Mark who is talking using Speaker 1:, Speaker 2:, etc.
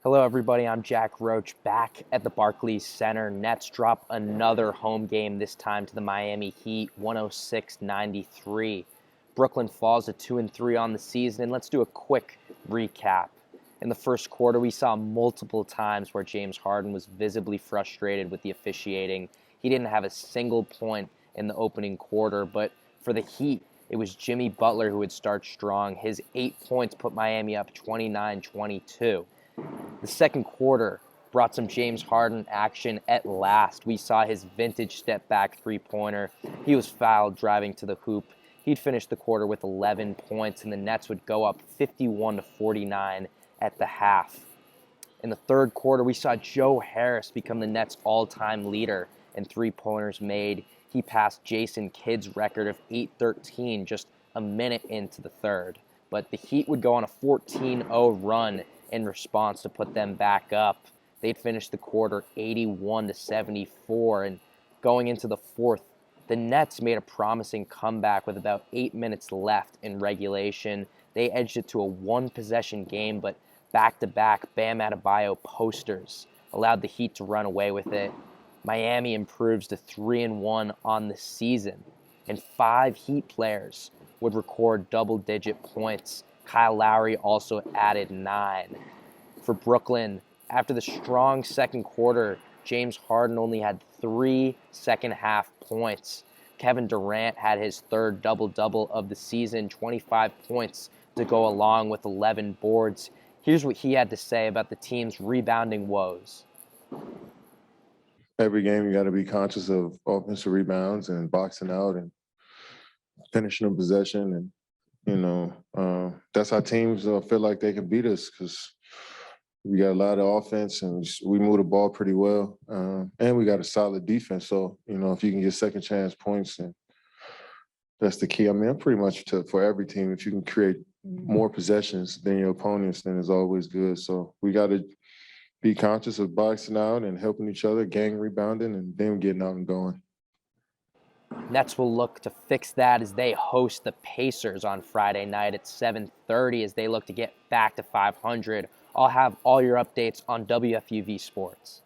Speaker 1: Hello, everybody. I'm Jack Roche back at the Barclays Center. Nets drop another home game, this time to the Miami Heat, 106-93. Brooklyn falls to 2-3 on the season, and let's do a quick recap. In the first quarter, we saw multiple times where James Harden was visibly frustrated with the officiating. He didn't have a single point in the opening quarter, but for the Heat, it was Jimmy Butler who would start strong. His 8 points put Miami up 29-22. The second quarter brought some James Harden action at last. We saw his vintage step-back three-pointer. He was fouled driving to the hoop. He'd finish the quarter with 11 points, and the Nets would go up 51-49 at the half. In the third quarter, we saw Joe Harris become the Nets' all-time leader in three-pointers made. He passed Jason Kidd's record of 8-13 just a minute into the third. But the Heat would go on a 14-0 run in response to put them back up. They'd finish the quarter 81-74, and going into the fourth, the Nets made a promising comeback with about 8 minutes left in regulation. They edged it to a one-possession game, but back-to-back Bam Adebayo posters allowed the Heat to run away with it. Miami improves to 3-1 on the season, and 5 Heat players would record double-digit points. Kyle Lowry also added 9. For Brooklyn, after the strong second quarter, James Harden only had 3 second-half points. Kevin Durant had his third double-double of the season, 25 points to go along with 11 boards. Here's what he had to say about the team's rebounding woes.
Speaker 2: Every game you got to be conscious of offensive rebounds and boxing out and finishing in possession. And, that's how teams feel like they can beat us, because we got a lot of offense and we move the ball pretty well. And we got a solid defense. So, if you can get second chance points, and that's the key. I mean, pretty much for every team, if you can create more possessions than your opponents, then it's always good. So we got to be conscious of boxing out and helping each other, gang rebounding, and then getting out and going.
Speaker 1: Nets will look to fix that as they host the Pacers on Friday night at 7:30 as they look to get back to 500. I'll have all your updates on WFUV Sports.